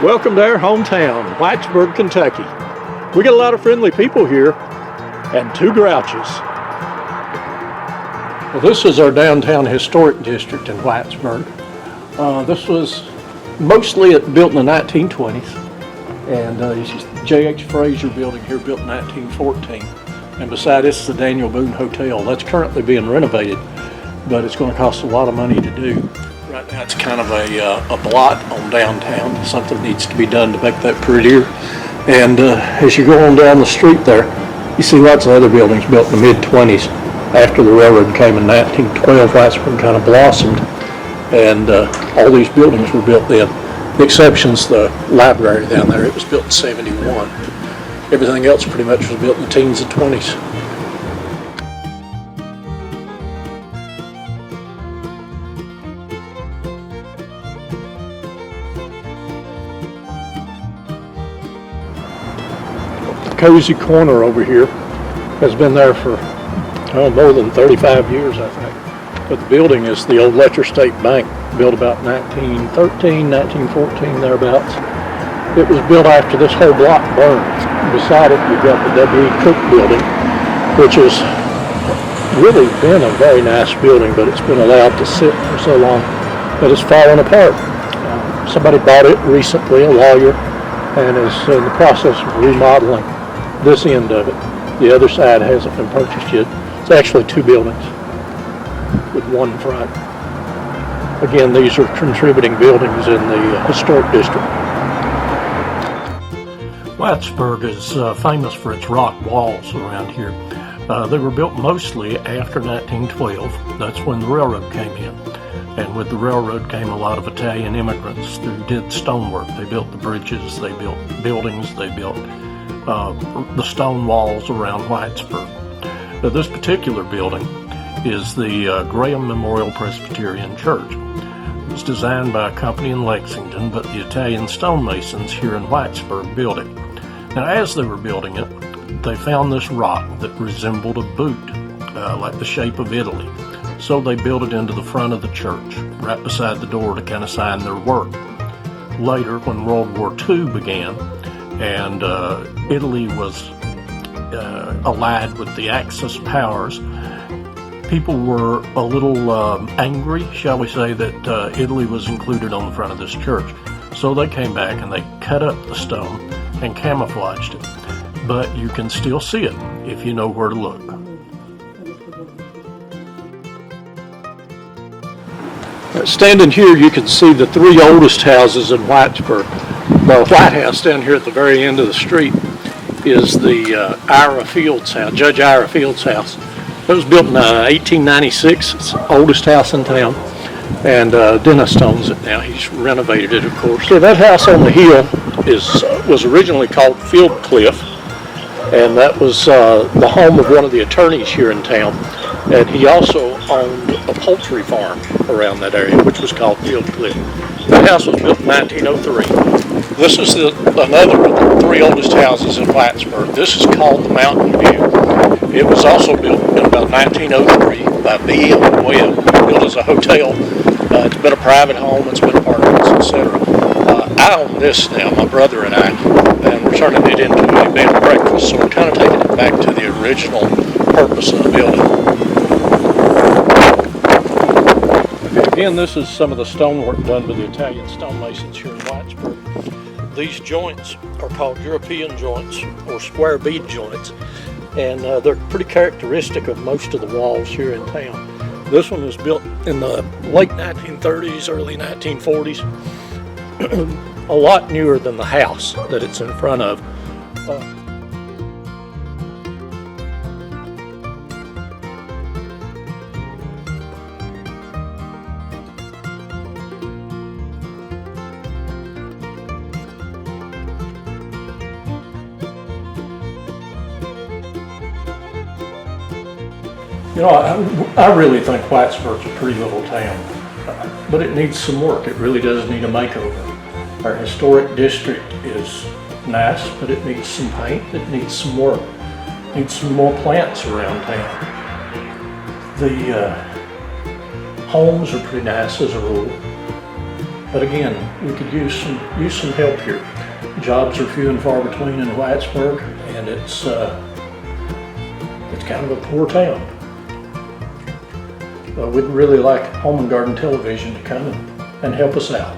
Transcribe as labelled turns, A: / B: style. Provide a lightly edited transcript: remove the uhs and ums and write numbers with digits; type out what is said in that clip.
A: Welcome to our hometown, Whitesburg, Kentucky. We got a lot of friendly people here and two grouches. Well, this is our downtown historic district in Whitesburg. This was mostly built in the 1920s, and J.H. Fraser building here built in 1914. And beside this is the Daniel Boone Hotel. That's currently being renovated, but it's going to cost a lot of money to do. Right now it's kind of a blot on downtown. Something needs to be done to make that prettier. And as you go on down the street there, you see lots of other buildings built in the mid-20s. After the railroad came in 1912, Whitesburg kind of blossomed, and all these buildings were built then. The exception's the library down there. It was built in 71. Everything else pretty much was built in the teens and 20s. Cozy corner over here has been there for more than 35 years, I think. But the building is the old Letcher State Bank, built about 1913, 1914, thereabouts. It was built after this whole block burned. Beside it, you've got the W.E. Cook building, which has really been a very nice building, but it's been allowed to sit for so long that it's fallen apart. Somebody bought it recently, a lawyer, and is in the process of remodeling this end of it. The other side hasn't been purchased yet. It's actually two buildings with one front. Again, these are contributing buildings in the historic district. Whitesburg is famous for its rock walls around here. They were built mostly after 1912. That's when the railroad came in. And with the railroad came a lot of Italian immigrants who did stonework. They built the bridges, they built buildings, they built the stone walls around Whitesburg. Now, this particular building is the Graham Memorial Presbyterian Church. It was designed by a company in Lexington, but the Italian stonemasons here in Whitesburg built it. Now, as they were building it, they found this rock that resembled a boot, like the shape of Italy. So they built it into the front of the church, right beside the door to kind of sign their work. Later, when World War II began, and Italy was allied with the Axis powers, people were a little angry, shall we say, that Italy was included on the front of this church. So they came back and they cut up the stone and camouflaged it. But you can still see it if you know where to look. Standing here, you can see the three oldest houses in Whitesburg. The White House down here at the very end of the street is the Ira Fields house, Judge Ira Fields house. It was built in 1896. It's the oldest house in town, and Dennis owns it now. He's renovated it, of course. So that house on the hill was originally called Field Cliff, and that was the home of one of the attorneys here in town. And he also owned a poultry farm around that area, which was called Field Cliff. The house was built in 1903. This is another of the three oldest houses in Whitesburg. This is called the Mountain View. It was also built in about 1903 by B.M. Webb, built as a hotel. It's been a private home, it's been apartments, etc. I own this now, my brother and I, and we're turning it into a bed and breakfast, so we're kind of taking it back to the original purpose of the building. Again, this is some of the stonework done by the Italian stonemasons here in Whitesburg. These joints are called European joints or square bead joints, and they're pretty characteristic of most of the walls here in town. This one was built in the late 1930s, early 1940s, a lot newer than the house that it's in front of. You know, I really think Whitesburg's a pretty little town, but it needs some work. It really does need a makeover. Our historic district is nice, but it needs some paint, it needs some work. It needs some more plants around town. The homes are pretty nice as a rule. But again, we could use some help here. Jobs are few and far between in Whitesburg, and it's kind of a poor town. We'd really like Home and Garden Television to come and help us out.